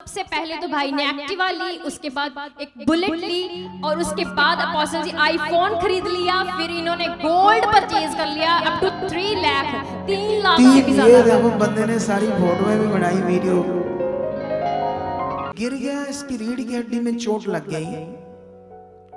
सबसे पहले तो भाई ने एक्टिवा ली, उसके बाद एक बुलेट ली और उसके बाद अपोस्टल जी आईफोन खरीद लिया। फिर इन्होंने गोल्ड परचेज कर लिया अप टू 3 लाख, 3 लाख से भी ये ज्यादा। देखो बंदे ने सारी फोटोएं भी बनाई, वीडियो। गिर गया, इसकी रीढ़ की हड्डी में चोट लग गई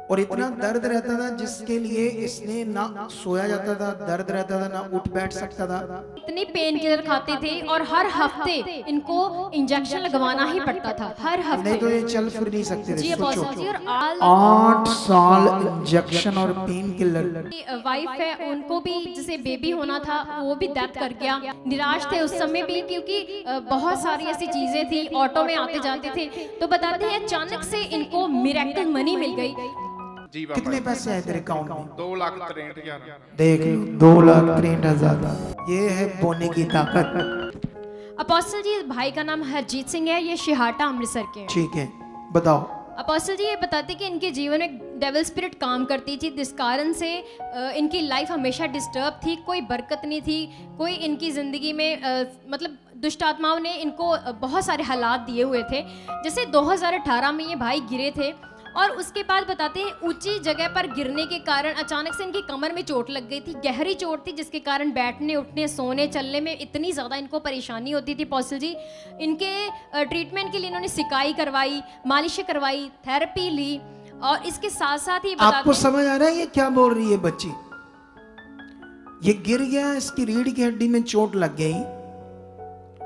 और इतना दर्द रहता था जिसके लिए इसने ना सोया जाता था, दर्द रहता था, ना उठ बैठ सकता था। इतनी पेन किलर खाते थे और हर हफ्ते इनको इंजेक्शन लगवाना ही पड़ता था, हर हफ्ते। नहीं तो ये चल फिर नहीं सकते जी थे। सोचो, अपोस्टल जी। और 8 साल इंजेक्शन और पेन किलर। वाइफ है, उनको भी जैसे बेबी होना था वो भी डेथ कर गया। निराश थे उस समय भी क्योंकि बहुत सारी ऐसी चीजें थी, ऑटो में आते जाते थे। तो बताते हैं अचानक से इनको मिरेकल मनी मिल गई। जी बाबा। कितने पैसे आए तेरे अकाउंट में? 2,63,000। देख लो, 2,63,000। ये है बोने की ताकत। अपोस्टल जी भाई का नाम हरजीत सिंह है, ये शिहाटा अमृतसर के हैं। ठीक है, बताओ। अपोस्टल जी ये बताते कि इनके जीवन में डेविल स्पिरिट काम करती थी, जिस कारण से इनकी लाइफ हमेशा डिस्टर्ब थी, कोई बरकत नहीं थी, कोई इनकी ज़िंदगी में मतलब दुष्ट आत्माओं ने इनको बहुत सारे हालात दिए हुए थे। जैसे 2018 में ये भाई गिरे थे और उसके बाद बताते हैं ऊंची जगह पर गिरने के कारण अचानक से इनकी कमर में चोट लग गई थी, गहरी चोट थी, जिसके कारण बैठने उठने सोने चलने में इतनी ज़्यादा इनको परेशानी होती थी। अपोस्टल जी इनके ट्रीटमेंट के लिए इन्होंने सिकाई करवाई, मालिश करवाई, थेरेपी ली और इसके साथ साथ ही आपको समझ आ रहा है ये क्या बोल रही है बच्ची? ये गिर गया, इसकी रीढ़ की हड्डी में चोट लग गई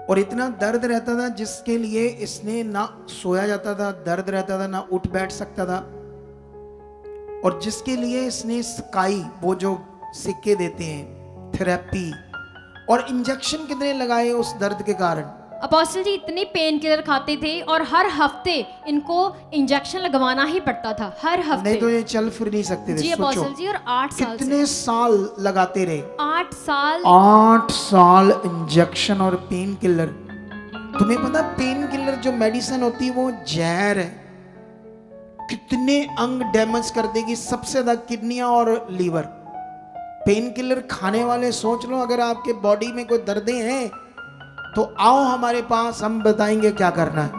और इतना दर्द रहता था जिसके लिए इसने ना सोया जाता था, दर्द रहता था, ना उठ बैठ सकता था। और जिसके लिए इसने स्काई, वो जो सिक्के देते हैं, थेरेपी और इंजेक्शन कितने लगाए उस दर्द के कारण। अपोस्टल जी इतनी पेन किलर खाते थे और हर हफ्ते इनको इंजेक्शन लगवाना ही पड़ता था, हर हफ्ते। नहीं तो ये चल फिर नहीं सकते थे। जी अपोस्टल जी। और 8 साल कितने साल लगाते रहे? 8 साल। 8 साल इंजेक्शन और पेन किलर। तुम्हें पता पेन किलर जो मेडिसिन होती है वो जहर है, कितने अंग डैमेज कर देगी, सबसे ज्यादा किडनियां और लीवर। पेन किलर खाने वाले सोच लो, अगर आपके बॉडी में कोई दर्दें हैं तो आओ हमारे पास, हम बताएंगे क्या करना है।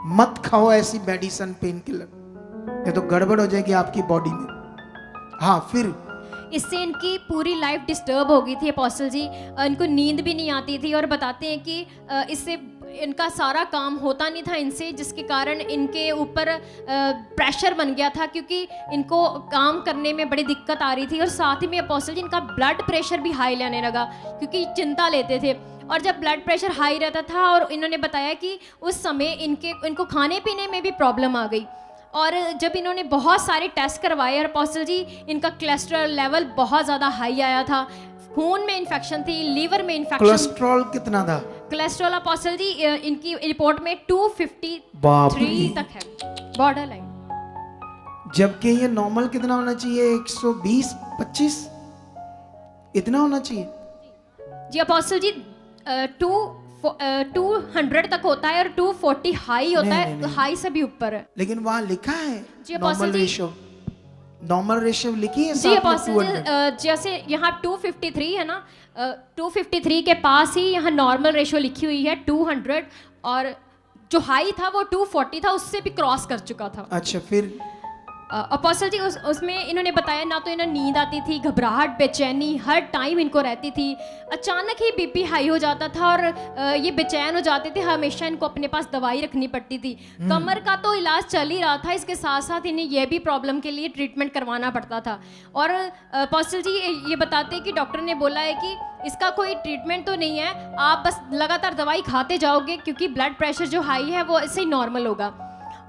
मत खाओ ऐसी मेडिसिन, पेन किलर, ये तो गड़बड़ हो जाएगी आपकी बॉडी में। हाँ, फिर इससे इनकी पूरी लाइफ डिस्टर्ब हो गई थी अपोस्टल जी, इनको नींद भी नहीं आती थी और बताते हैं कि इससे इनका सारा काम होता नहीं था इनसे, जिसके कारण इनके ऊपर प्रेशर बन गया था क्योंकि इनको काम करने में बड़ी दिक्कत आ रही थी। और साथ ही में अपोस्टल जी इनका ब्लड प्रेशर भी हाई लेने लगा क्योंकि चिंता लेते थे। और जब ब्लड प्रेशर हाई रहता था और इन्होंने बताया कि उस समय इनको खाने पीने में भी प्रॉब्लम आ गई। और जब इन्होंने बहुत सारे टेस्ट करवाए और अपोस्टल जी इनका कोलेस्ट्रॉल लेवल बहुत ज़्यादा हाई आया था, खून में इन्फेक्शन थी, लीवर में इन्फेक्शन। कोलेस्ट्रॉल कितना था? कोलेस्ट्रॉल अपोस्टल जी इनकी रिपोर्ट में 253 तक है, बॉर्डर लाइन। जबकि ये नॉर्मल कितना होना चाहिए? 120-25 इतना होना चाहिए। जी अपोस्टल जी 200 तक होता है और 240 हाई होता है, तो हाई से भी ऊपर है। लेकिन वहाँ लिखा है जी अपोस्टल नॉर्मल जी। रेशियो, नॉर्मल रेशियो लिखी है जी साथ में अपोस्टल 200। जी जैसे यहाँ 253 है ना, 253 के पास ही यहाँ नॉर्मल रेशियो लिखी हुई है 200, और जो हाई था वो 240 था, उससे भी क्रॉस कर चुका था। अच्छा, फिर अपोस्टल जी उसमें इन्होंने बताया ना तो इन्हें नींद आती थी, घबराहट, बेचैनी हर टाइम इनको रहती थी, अचानक ही बीपी हाई हो जाता था और ये बेचैन हो जाते थे, हमेशा इनको अपने पास दवाई रखनी पड़ती थी। कमर का तो इलाज चल ही रहा था, इसके साथ साथ इन्हें यह भी प्रॉब्लम के लिए ट्रीटमेंट करवाना पड़ता था। और अपोस्टल जी ये बताते हैं कि डॉक्टर ने बोला है कि इसका कोई ट्रीटमेंट तो नहीं है, आप बस लगातार दवाई खाते जाओगे क्योंकि ब्लड प्रेशर जो हाई है वो इससे ही नॉर्मल होगा।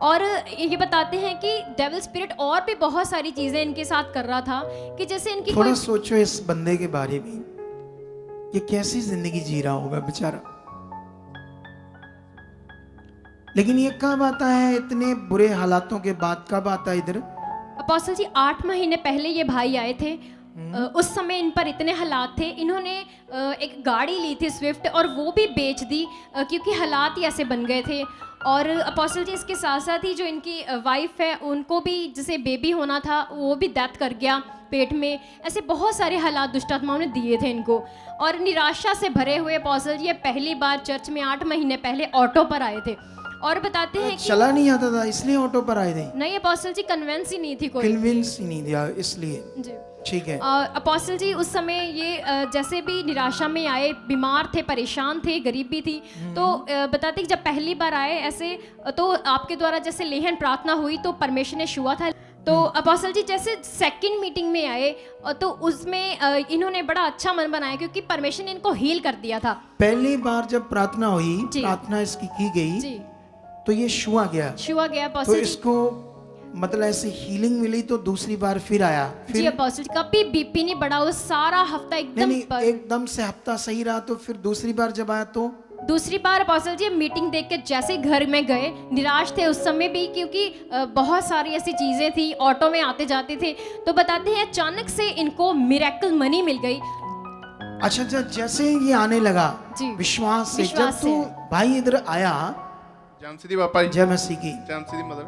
और ये बताते हैं कि डेविल स्पिरिट और भी बहुत सारी चीजें इनके साथ कर रहा था कि जैसे इनकी थोड़ा सोचो इस बंदे के बारे में, ये कैसी जिंदगी जी रहा होगा बेचारा। लेकिन ये कब आता है इतने बुरे हालातों के बाद? कब आता है इधर? अपोस्टल जी 8 महीने पहले ये भाई आए थे। उस समय इन पर इतने हालात थे, इन्होंने एक गाड़ी ली थी स्विफ्ट और वो भी बेच दी क्योंकि हालात ही ऐसे बन गए थे। और अपोस्टल जी इसके साथ साथ ही जो इनकी वाइफ है उनको भी जैसे बेबी होना था वो भी डेथ कर गया पेट में। ऐसे बहुत सारे हालात दुष्ट आत्माओं ने दिए थे इनको। और निराशा से भरे हुए अपोस्टल जी ये पहली बार चर्च में 8 महीने पहले ऑटो पर आए थे और बताते हैं कि चला नहीं आता था इसलिए ऑटो पर आए थे, नहीं अपोस्टल जी कन्वेंस ही नहीं थी कोई कन्विंस ही नहीं दिया इसलिए। जी। ठीक है। अपोस्टल जी उस समय ये जैसे भी निराशा में आए, बीमार थे, परेशान थे, गरीब भी थी, तो बताते कि जब पहली बार आए ऐसे तो आपके द्वारा जैसे लेहन प्रार्थना हुई तो परमेश्वर ने छुआ था। तो अपोस्टल जी जैसे सेकंड मीटिंग में आए तो उसमें इन्होंने बड़ा अच्छा मन बनाया क्योंकि परमेश्वर ने इनको हील कर दिया था। पहली बार जब प्रार्थना हुई, जी। प्रार्थना इसकी की गई जी तो ये छुआ गया, छुआ गया तो अपोस्टल जी। इसको मतलब ऐसे हीलिंग मिली तो दूसरी बार फिर आया, जी फिर अपोस्टल जी कभी बीपी नहीं बढ़ा, वो सारा हफ्ता एकदम नहीं एकदम से हफ्ता सही रहा, तो फिर दूसरी बार जब आया तो दूसरी बार अपोस्टल जी मीटिंग देख के जैसे घर में गए, निराश थे उस समय भी क्योंकि बहुत सारी ऐसी चीजें थी, ऑटो में आते जाते थे, तो बताते हैं अचानक से इनको मिरेकल मनी मिल गई। अच्छा जैसे ये आने लगा जी। विश्वास से, जब विश्वास तू से। भाई इधर आया, जैन सीधी पापा जी, जय मसीह की, जैन सीधी मदर।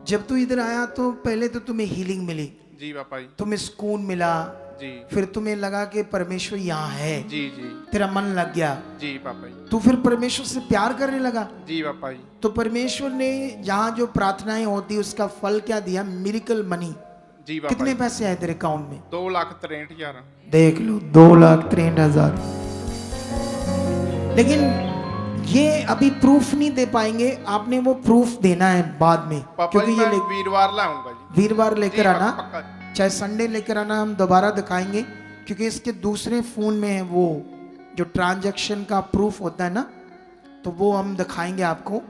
जब तू इधर आया तो पहले तो तुम्हें हीलिंग मिली, जी पापा जी। तुम्हें सुकून मिला, जी फिर तुम्हें लगा कि परमेश्वर यहाँ है, जी जी तेरा मन लग गया, जी पापा जी। तू फिर परमेश्वर से प्यार करने लगा, जी पापा जी। तो परमेश्वर ने यहाँ जो प्रार्थनाएं होती उसका फल क्या दिया, मिरेकल मनी। जी पापा कितने जी। पैसे आए तेरे अकाउंट में? 2,63,000। देख लो 2,63,000। लेकिन ये अभी प्रूफ नहीं दे पाएंगे, आपने वो प्रूफ देना है बाद में, पापा क्योंकि जी ये मैं वीरवार लाऊंगा जी। वीरवार लेकर जी, आना, पक्का। चाहे संडे लेकर आना, हम दोबारा दिखाएंगे, क्योंकि इसके दूसरे फोन में है वो जो ट्रांजैक्शन का प्रूफ होता है ना, तो वो हम दिखाएंगे आपको।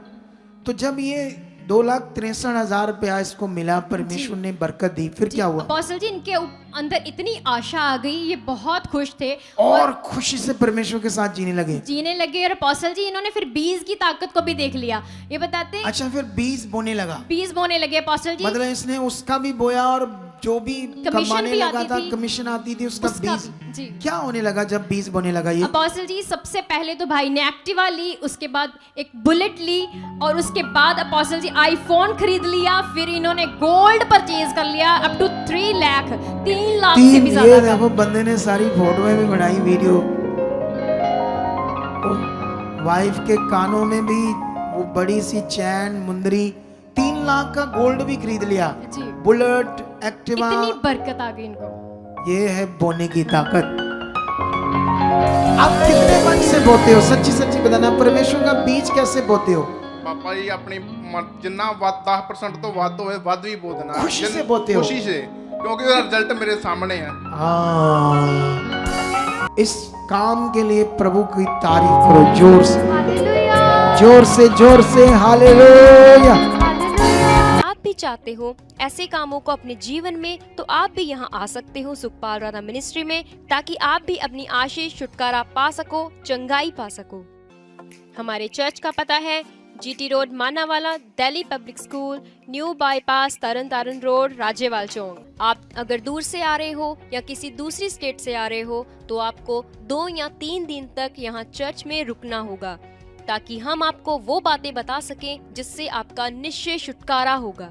तो जब ये 2,63,000 रुपया इसको मिला, परमेश्वर ने बरकत दी, फिर क्या हुआ? अपोस्टल जी इनके अंदर इतनी आशा आ गई, ये बहुत खुश थे और खुशी से परमेश्वर के साथ जीने लगे। जीने लगे। और अपोस्टल जी इन्होंने फिर बीज की ताकत को भी देख लिया। ये बताते हैं अच्छा फिर बीज बोने लगा, बीज बोने लगे अपोस्टल जी। मतलब इसने उसका भी बोया और जो भी कमीशन कमाने भी लगा आती था, थी। कमीशन आती थी, उसका उसका बीज जी। क्या होने लगा जब बीज बोने लगा ये? अपोस्टल जी सबसे पहले तो भाई ने एक्टिवा ली, उसके बाद एक बुलेट ली, और उसके बाद अपोस्टल जी आईफोन खरीद लिया, फिर इन्होंने गोल्ड परचेज कर लिया अप टू 3 लाख, 3 लाख से भी ये ज्यादा का। देखो बंदे ने सारी फोटोएं भी बनाई, वीडियो, वाइफ के कानों में भी वो बड़ी सी चैन मुंदरी, 3 लाख का गोल्ड भी खरीद लिया, जी बुलेट, एक्टिवा। इतनी बरकत आ गई इनको। ये है बोने की ताकत। आप कितने मन से बोते हो? सच्ची सच्ची बताना, परमेश्वर का बीज कैसे बोते हो? पापा जी अपनी जिन्ना 10% तो ਵੱਧ ਹੋਵੇ ਵੱਧ ਵੀ ਬੋ ਦੇਣਾ। खुशी से बोते हो? खुशी से, क्योंकि उसका रिजल्ट मेरे सामने है। हाँ, इस काम के लिए प्रभु की तारीफ करो जोर से, जोर से, जोर से, हालेलुया। आप भी चाहते हो ऐसे कामों को अपने जीवन में, तो आप भी यहाँ आ सकते हो सुखपाल राणा मिनिस्ट्री में, ताकि आप भी अपनी आशीष छुटकारा पा सको, चंगाई पा सको। हमारे चर्च का पता है GT road Manawala, Delhi public school, new bypass, Taran Taran road, Rajewal Chowk. आप अगर दूर से आ रहे हो या किसी दूसरी स्टेट से आ रहे हो तो आपको 2 या 3 दिन तक यहाँ चर्च में रुकना होगा, ताकि हम आपको वो बातें बता सकें जिससे आपका निश्चय छुटकारा होगा।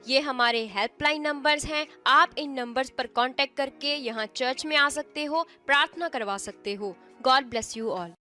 ये हमारे हेल्पलाइन नंबर्स हैं, आप इन नंबर्स पर कांटेक्ट करके यहाँ चर्च में आ सकते हो, प्रार्थना करवा सकते हो। God bless you all.